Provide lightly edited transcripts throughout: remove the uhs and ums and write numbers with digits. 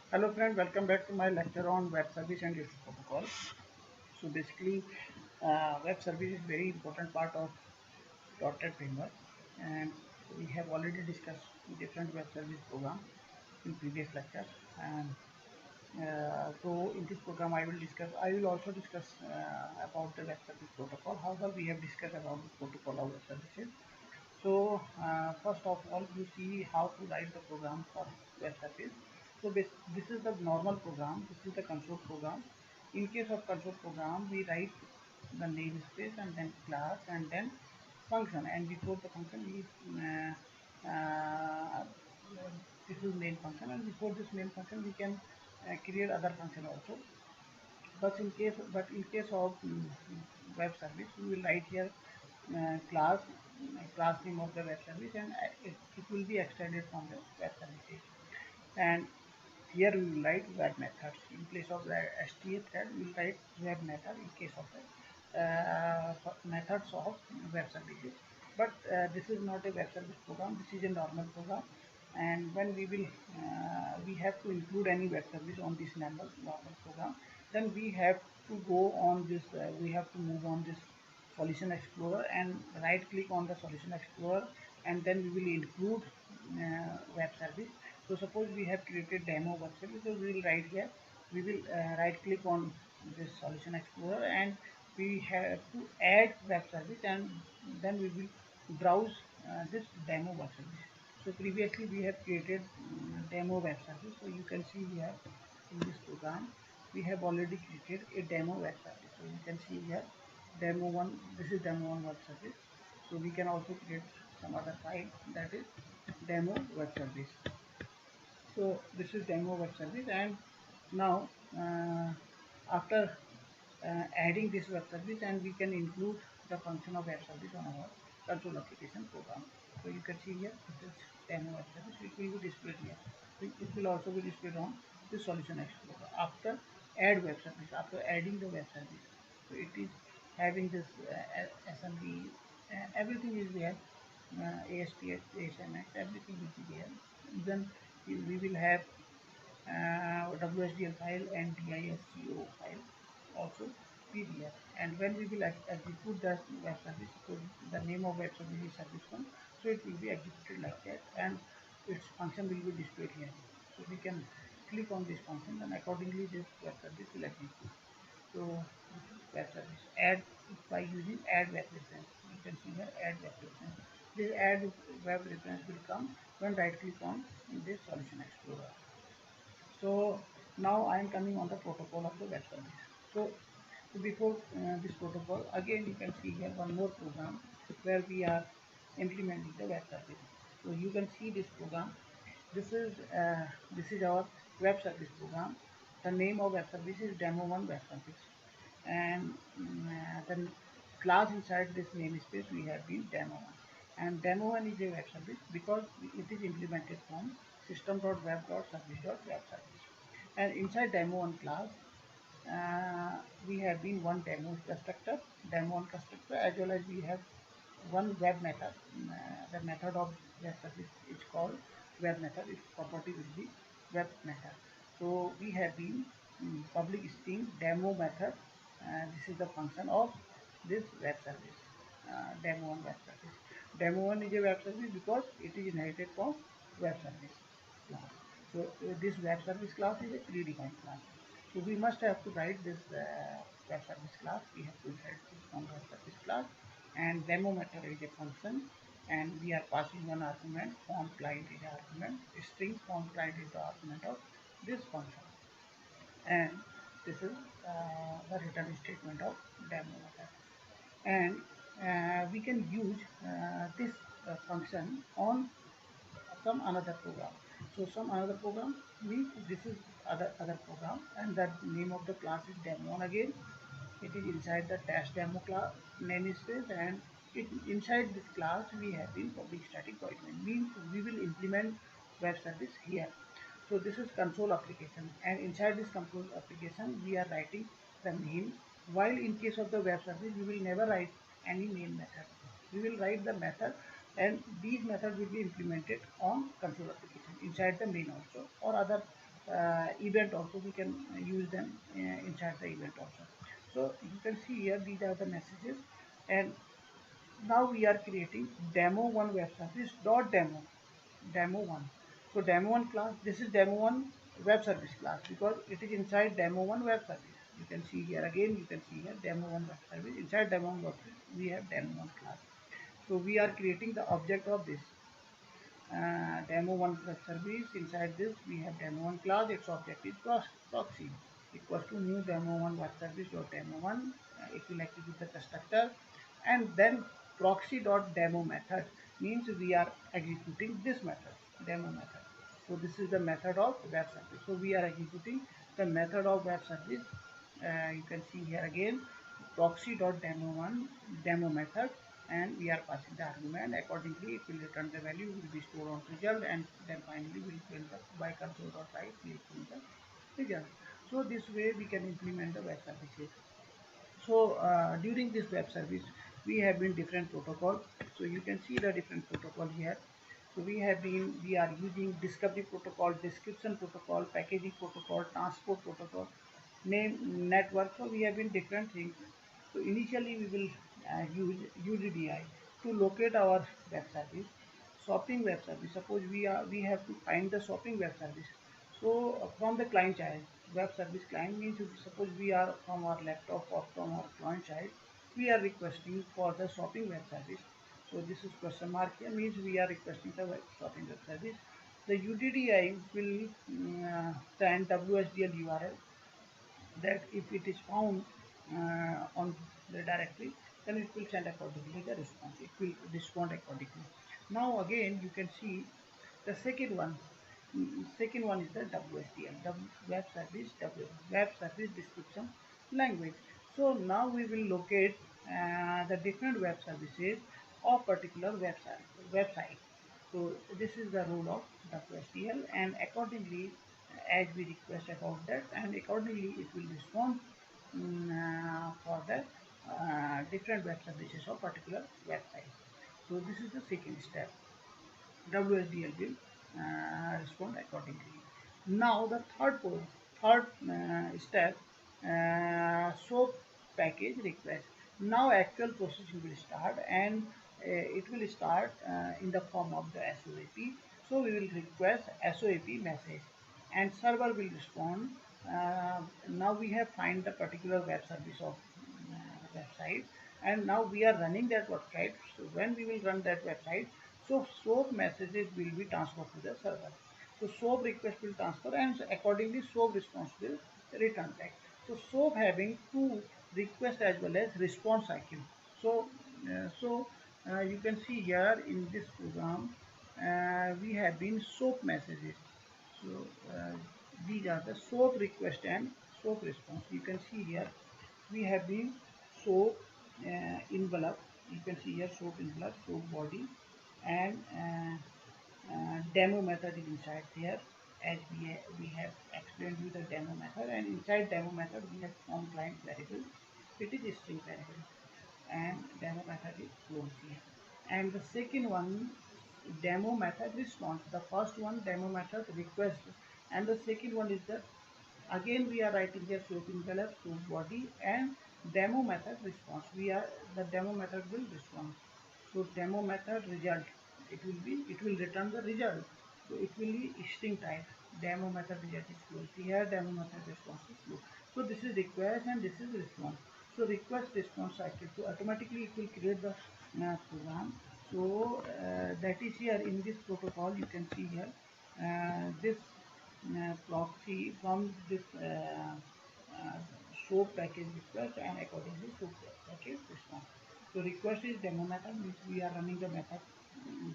Hello friend, welcome back to my lecture on web service and its protocol. So basically, web service is very important part of .NET framework, and we have already discussed different web service program in previous lectures. And so in this program, I will also discuss about the web service protocol. However, we have discussed about the protocol of web services. So first of all, you see how to write the program for web service. So this is the normal program. This is the console program. In case of console program, we write the namespace and then class and then function. And before the function, this is main function. And before this main function, we can create other function also. But in case of web service, we will write here class name of the web service, and it will be extended from the web services. And here we will write web methods in place of the STA thread. We will write web method in case of the methods of web services. But this is not a web service program. This is a normal program. And when we have to include any web service on this normal program, then we have to go on this. We have to move on this Solution Explorer and right click on the Solution Explorer, and then we will include web service. So suppose we have created demo web service, so we will write here, we will right click on this Solution Explorer, and we have to add web service, and then we will browse this demo web service. So previously we have created demo web service. So you can see here in this program we have already created a demo web service. So you can see here demo one. This is demo one web service. So we can also create some other file, that is demo web service. So this is demo web service, and now after adding this web service, and we can include the function of web service on our console application program. So you can see here this is demo web service. It will be displayed here. It will also be displayed on the Solution Explorer after add web service, after adding the web service. So it is having this assembly, everything is there, ASPX, ASMX, everything will be there. Even we will have WSDL file and DISCO file also PDF. And when we will execute the web service, so the name of web service is service1, so it will be executed like that, and its function will be displayed here. So we can click on this function, and accordingly this web service will execute. So this is web service. Add by using add web reference. You can see here add web reference. This add web reference will come when right click on this Solution Explorer. So now I am coming on the protocol of the web service. So before this protocol, again you can see here one more program where we are implementing the web service. So you can see this program. This is our web service program. The name of web service is demo one web service, and the class inside this namespace we have been demo one. And demo one is a web service because it is implemented from system.web.service.web service. And inside demo one class, we have been one demo one constructor, as well as we have one web method. The method of web service is called web method. Its property will be web method. So we have been public string demo method. This is the function of this web service, demo one web service. Demo one is a web service because it is inherited from web service class. So this web service class is a predefined class. So we must have to write this web service class. We have to inherit this from web service class, and demo method is a function, and we are passing one argument. Form client is the argument. String form client is the argument of this function, and this is the return statement of demo method. And we can use this function on some another program. So some another program means this is other program, and that name of the class is demo. And again, it is inside the dash demo class namespace, and inside this class we have been public static void main. Means we will implement web service here. So this is console application, and inside this console application we are writing the main. While in case of the web service, we will never write any main method. We will write the method, and these methods will be implemented on console application inside the main also, or other event also, we can use them inside the event also. So you can see here these are the messages, and now we are creating demo1 web service dot demo1. So demo1 class, this is demo1 web service class because it is inside demo1 web service. You can see here again, you can see here demo1 web service. Inside demo1 web service we have demo1 class. So we are creating the object of this demo1 web service. Inside this we have demo1 class. Its object is proxy equals to new demo1 web service dot demo1. It will execute the constructor, and then proxy dot demo method means we are executing this method, demo method. So this is the method of web service. So we are executing the method of web service. You can see here again proxy dot demo1 demo method, and we are passing the argument. Accordingly it will return the value, will be stored on result, and then finally we will print the by console.write will print the result. So this way we can implement the web services. So during this web service we have been different protocol. So you can see the different protocol here. So we are using discovery protocol, description protocol, packaging protocol, transport protocol, name network. So we have been different things. So initially we will use UDDI to locate our web service. Shopping web service, suppose we have to find the shopping web service. So from the client side, web service client means suppose we are from our laptop or from our client side, we are requesting for the shopping web service. So this is question mark here, means we are requesting the shopping web service. The UDDI will send WSDL URL, that if it is found on the directory, then it will send accordingly the response. It will respond accordingly. Now again you can see the second one. Second one is the WSDL, web service description language. So now we will locate the different web services of particular website. So this is the role of WSDL, and accordingly as we request about that, and accordingly it will respond for the different web services of particular website. So this is the second step. WSDL will respond accordingly. Now the third step, SOAP package request. Now actual processing will start, and it will start in the form of the SOAP. So we will request SOAP message, and server will respond. Now we have find the particular web service of website, and now we are running that website. So when we will run that website, so SOAP messages will be transferred to the server. So SOAP request will transfer, and accordingly SOAP response will return back. So SOAP having two request as well as response cycle. So you can see here in this program we have been SOAP messages. So these are the SOAP request and SOAP response. You can see here we have been SOAP envelope. You can see here SOAP envelope, SOAP body, and demo method is inside there, as we have explained you the demo method, and inside demo method we have form client variable. It is string variable, and demo method is closed here. And the second one, demo method response. The first one demo method request, and the second one is the, again we are writing here SOAP envelope, SOAP body, and demo method response. The demo method will respond. So demo method result, it will return the result. So it will be string type. Demo method result is closed here, demo method response is closed. So this is request and this is response. So request response cycle, so automatically it will create the program. So that is here in this protocol. You can see here this proxy from this SOAP package request, and accordingly SOAP package response. So request is demo method, means we are running the method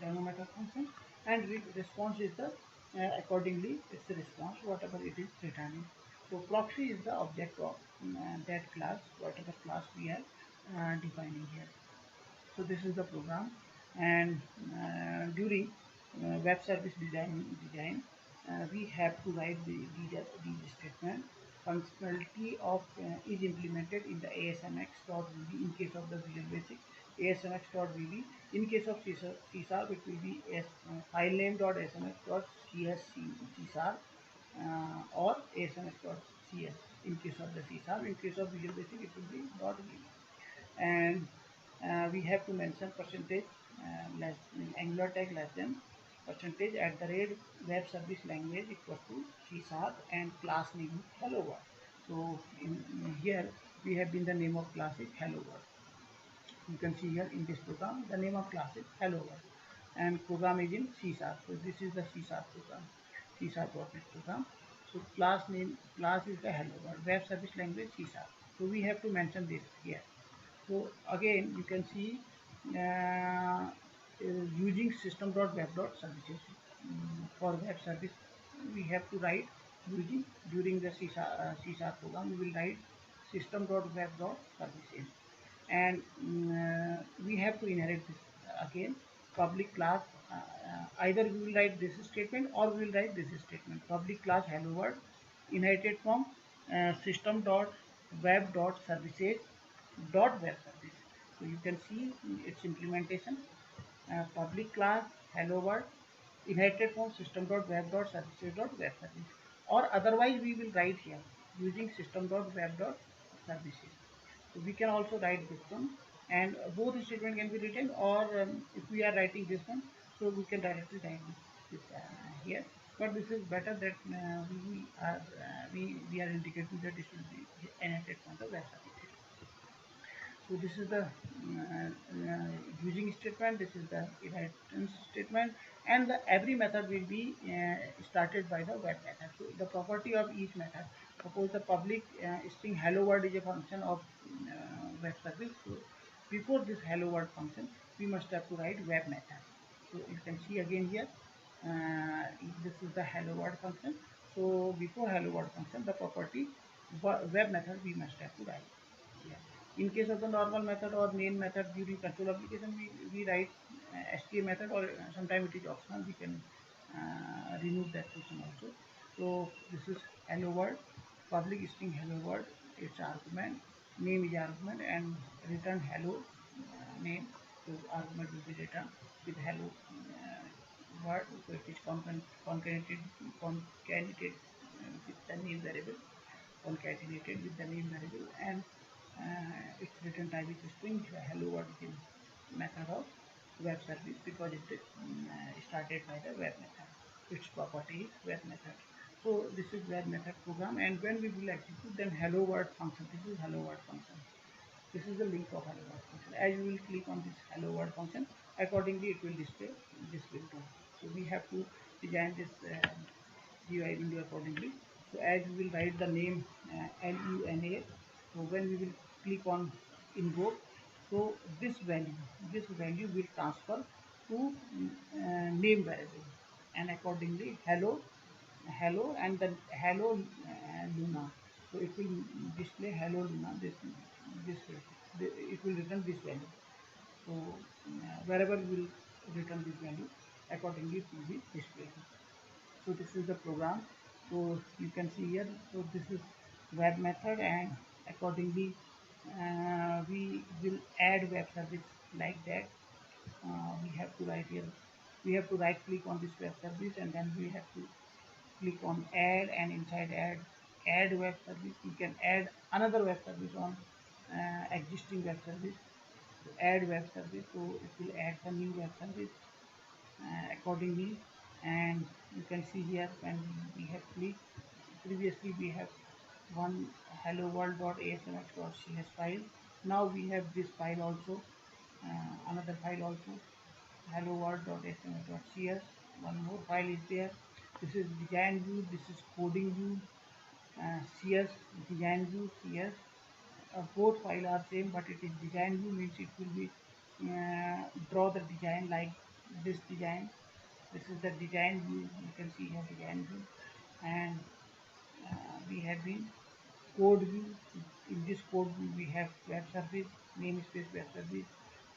demo method function, and response is the accordingly it's the response whatever it is returning. So proxy is the object of that class, whatever class we are defining here. So this is the program, and during web service design we have to write these statement. Functionality of is implemented in the ASMX.VB in case of the Visual Basic, ASMX.VB. In case of C#, it will be filename.smx.csc. or ASMS.cs in case of the C sharp. In case of Visual Basic, it will be .vue. And we have to mention percentage less angular tag less than percentage at the rate web service language equals to C sharp and class name hello world. So in here we have been the name of class is hello world. You can see here in this program the name of class is hello world and program is in C sharp. So this is the C sharp program, C sharp program. So class is the hello world, web service language C sharp. So we have to mention this here. So again you can see using system.web.services for web service we have to write using during the C sharp program we will write system.web.services and we have to inherit this again public class either we will write this statement or we will write this statement public class hello world inherited from system.web.services web service. So you can see its implementation public class hello world inherited from system.web.services.web service or otherwise we will write here using system.web.services. So we can also write this one and both statement can be written or if we are writing this one so we can directly write this here but this is better that we are indicating that this will be inherited from the web services. So this is the using statement, this is the inheritance statement and every method will be started by the web method. So the property of each method, suppose the public string hello world is a function of web service. So before this hello world function we must have to write web method. So you can see again here this is the hello world function. So before hello world function the property web method we must have to write. Yeah. In case of the normal method or main method during control application, we write STA method or sometimes it is optional. We can remove that function also. So this is hello world, public string hello world, its argument, name is argument and return hello name. So argument will be returned with hello word. So it is concatenated with the name variable, concatenated with the name variable and its return type is string. Hello world is method of web service because it is started by the web method. Its property is web method. So this is web method program and when we will execute then hello world function. This is hello world function. This is the link of hello world function. As you will click on this hello world function, accordingly it will display this window. So we have to design this GUI window accordingly. So as we will write the name LUNA, so when we will click on invoke, so this value will transfer to name variable and accordingly hello and then hello Luna. So it will display hello Luna this way. It will return this value. So wherever we will return this value accordingly it will be displayed. So this is the program. So you can see here, so this is web method and accordingly we will add web service like that. We have to write here, we have to right click on this web service and then we have to click on add and inside add web service you can add another web service on existing web service. So add web service, so it will add the new web service accordingly and you can see here when we have clicked previously we have one hello world.asmx.cs file. Now we have this file also, another file also hello world.asmx.cs. One more file is there. This is design view, this is coding view, cs design view cs. Both file are same but it is design view means it will be draw the design like this design. This is the design view, you can see here design view and we have been code view. In this code view we have web service, namespace web service.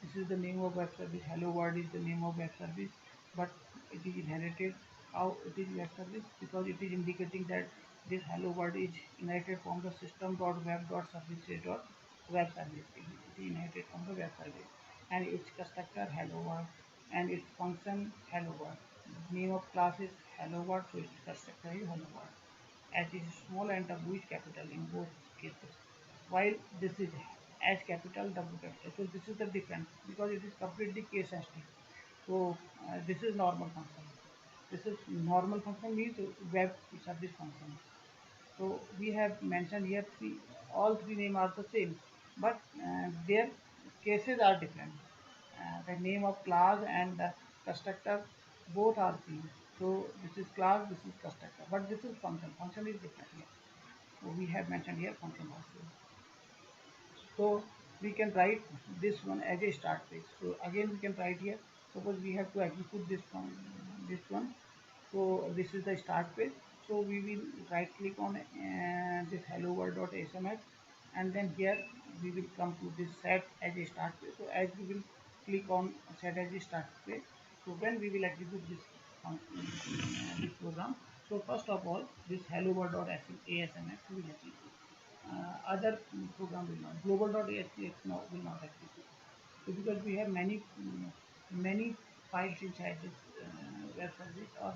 This is the name of web service, hello world is the name of web service but it is inherited. How it is web service? Because it is indicating that this hello world is inherited from the system.web.services.web service. It is inherited from the web service and its constructor hello world and its function hello world. Name of class is hello world, so its constructor is hello world. H is small and W is capital in both cases. While this is H capital, W capital. So this is the difference because it is completely case sensitive. So this is normal function. This is normal function means web service function. So we have mentioned here all three names are the same, but their cases are different. The name of class and the constructor both are same. So this is class, this is constructor, but this is function. Function is different here. So we have mentioned here function also. So we can write this one as a start page. So again we can write here. Suppose we have to execute this one. So this is the start page. So we will right click on this hello world.sms, and then here we will come to this set as a start page. So as we will click on set as a start page, so when we will execute this program, so first of all this hello world.asms will execute. Other program will not. Global.aspx now will not execute. So because we have many files inside this web service or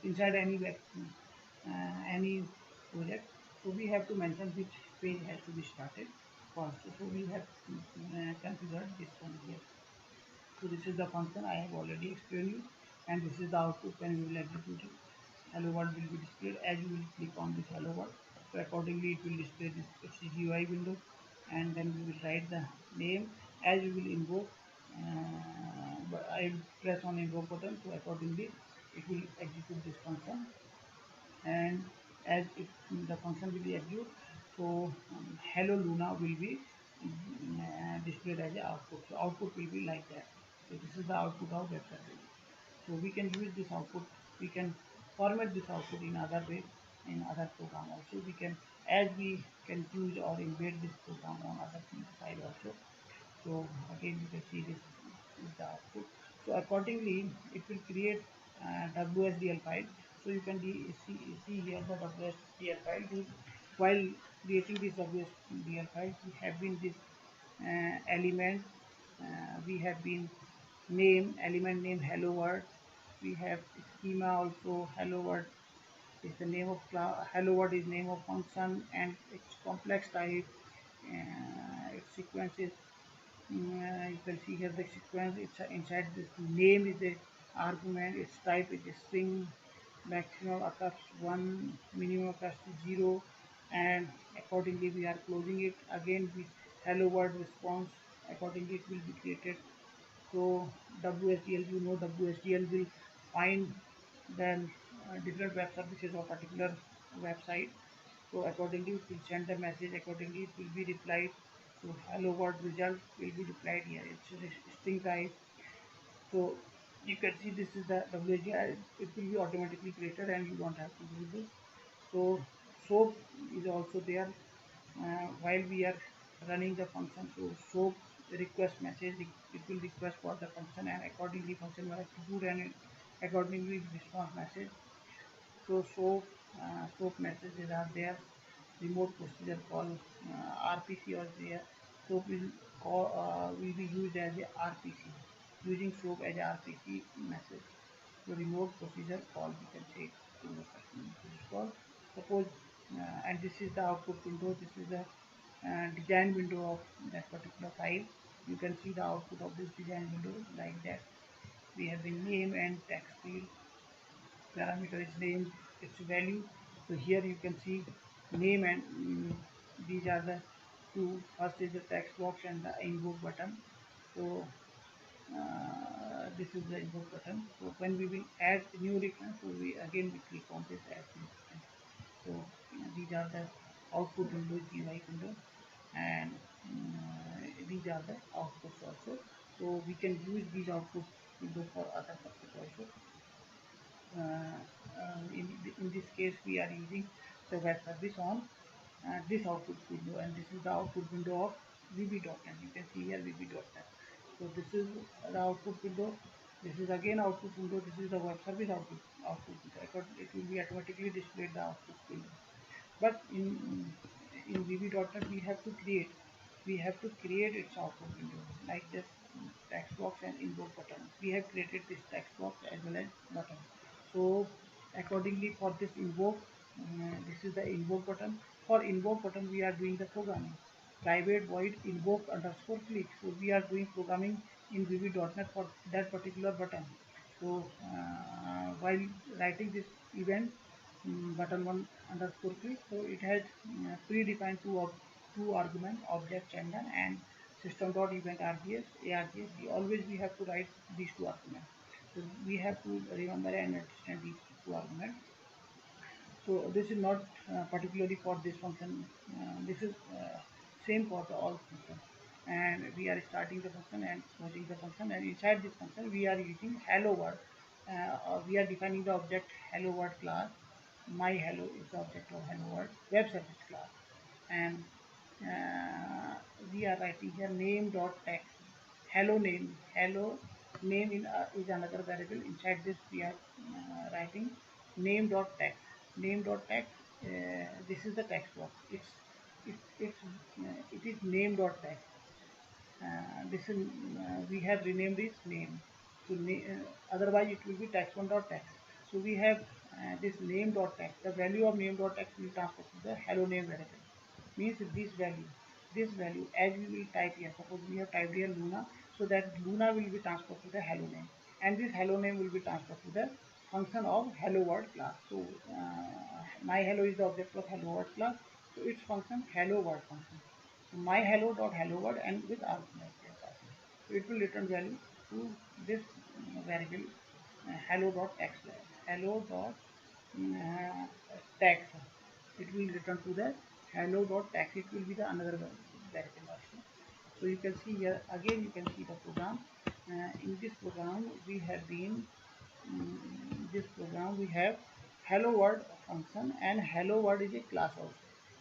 inside any any project, so we have to mention which page has to be started first. So we have configured this one here. So this is the function I have already explained you, and this is the output when we will execute it. Hello world will be displayed as you will click on this hello world. So accordingly it will display this HCGUI window, and then we will write the name as you will invoke. But I will press on invoke button, so accordingly it will execute this function, and as it the function will be executed, so hello Luna will be displayed as a output. So output will be like that. So this is the output of web service. So we can use this output, we can format this output in other way, in other program also. We can, as we can use or embed this program on other side also. So again you can see this is the output. So accordingly it will create WSDL file. So you can see here the WSDL file. While creating this WSDL file, we have been this element, we have been element name hello world. We have schema also hello world is the name of class, hello world is name of function and its complex type, its sequence is you can see here the sequence. It's inside this name is the argument, its type is a string, maximum occurs 1, minimum occurs to 0, and accordingly we are closing it again with hello world response. Accordingly it will be created. So WSDL, you know, WSDL will find then different web services of particular website. So accordingly it will send the message, accordingly it will be replied. So hello world result will be replied here. It's a string type. So you can see this is the WSDL. It will be automatically created and you don't have to do this. So SOAP is also there while we are running the function. So SOAP request message, it will request for the function, and accordingly function will execute and accordingly response message. So SOAP messages are there. Remote procedure call, RPC was there. SOAP will be used as a RPC, using SOAP as a RPC message. So remote procedure call, we can say to this call. Suppose and this is the output window. This is the design window of that particular file. You can see the output of this design window like that. We have the name and text field. Parameter is name, its value. So here you can see name and these are the two. First is the text box and the invoke button. So this is the invoke button. So when we will add new reference, so we click on this add new reference. So these are the output window, GUI window, and these are the outputs also. So we can use these output window for other purpose also. In this case we are using the web service on this output window, and this is the output window of VB.NET. You can see here VB.NET. So this is the output window. This is again output window. This is the web service output window. It will be automatically displayed the output window. But in VB.NET we have to create its output window like this text box and invoke button. We have created this text box as well as button. So accordingly for this invoke, This is the invoke button. For invoke button, we are doing the programming. Private void invoke underscore click. So we are doing programming in VB.NET for that particular button. So while writing this event button one underscore click, so it has predefined two argument object chamber and system dot event RGS ARGS. Always we have to write these two arguments. So we have to remember and understand these two arguments. So this is not particularly for this function. This is same for the all function. And we are starting the function and closing the function. And inside this function, we are using hello world. We are defining the object hello world class. My hello is the object of hello world web service class. And we are writing here name dot text. Hello name is another variable. Inside this, we are writing name dot text. Name dot text. This is the text box. It is name dot text. This is we have renamed this name. So otherwise it will be text one dot text. So we have this name dot text. The value of name dot text will transfer to the hello name variable. Means this value as we will type here. Suppose we have typed here Luna, so that Luna will be transferred to the hello name, and this hello name will be transferred to the function of hello world class. So my hello is the object of hello world class. So its function hello world function. So my hello dot hello world and with argument. So it will return value to this variable hello dot text. Hello dot uh, text. It will return to the hello dot text. It will be the another variable also. So you can see here again. You can see the program. In this program we have been this program we have hello world function, and hello world is a class also.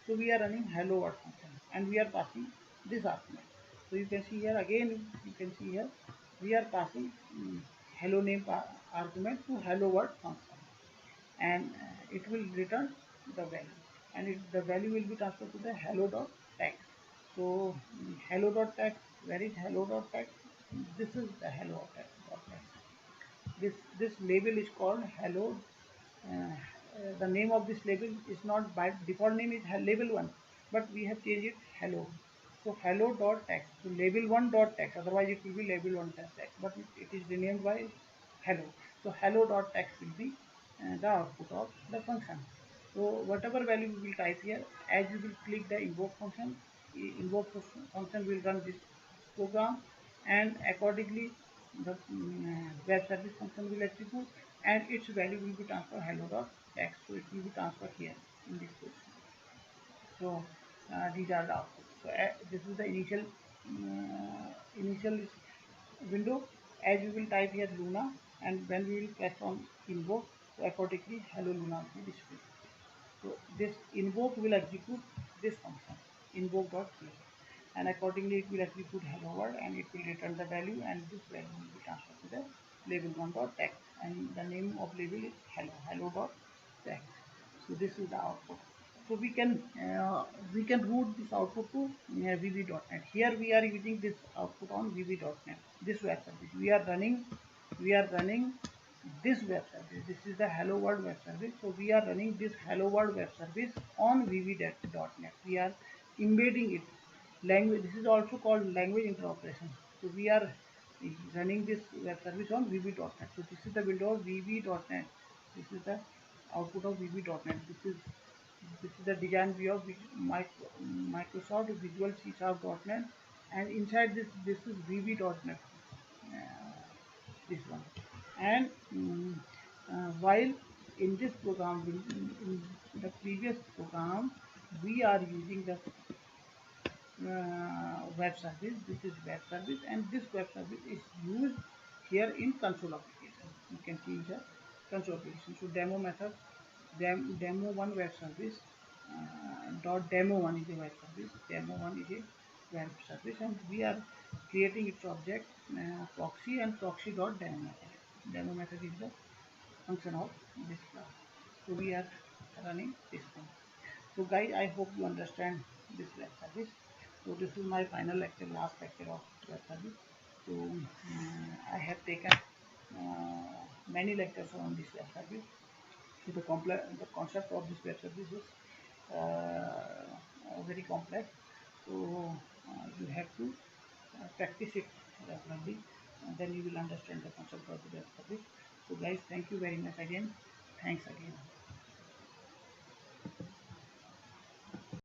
So we are running hello world function and we are passing this argument. So you can see here again, you can see here we are passing hello name argument to hello world function, and it will return the value, and the value will be transferred to the hello dot text. So hello dot text, where is hello dot text? This is the hello dot text. This label is called hello. The name of this label is not by default name is label 1, but we have changed it hello. So hello dot text. So label 1 dot text. Otherwise it will be label 1 text, but it is renamed by hello. So hello dot text will be the output of the function. So whatever value we will type here, as you will click the invoke function, invoke function will run this program, and accordingly the web service function will execute, and its value will be transferred hello dot text. So it will be transferred here in this position. So these are the outputs. So this is the initial window. As we will type here Luna, and when we will press on invoke, so accordingly hello Luna will be displayed. So this invoke will execute this function invoke dot create, and accordingly it will execute hello world, and it will return the value, and this value will be transferred to the label 1 dot text, and the name of label is hello dot text. So this is the output. So we can route this output to VB.NET. Here we are using this output on VB.NET. This web service we are running this web service. This is the hello world web service. So we are running this hello world web service on VB.NET. We are embedding it language. This is also called language interoperation. So we are running this web service on VB.NET. So this is the window of VB.NET. This is the output of VB.NET. This is the design view of Microsoft Visual C#.NET, and inside this is VB.NET. This one, and while in this program, in the previous program, we are using the web service. This is web service, and this web service is used here in console application. You can see the console application. So demo method, demo one web service, dot demo one is a web service. Demo one is a web service, and we are creating its object proxy and proxy dot demo method. Demo method is the function of this class. So we are running this one. So guys, I hope you understand this web service. So this is my final lecture, last lecture of web service. So I have taken many lectures on this web service. So the concept of this web service is very complex. So you have to practice it regularly, and then you will understand the concept of the web service. So guys, thank you very much again. Thanks again.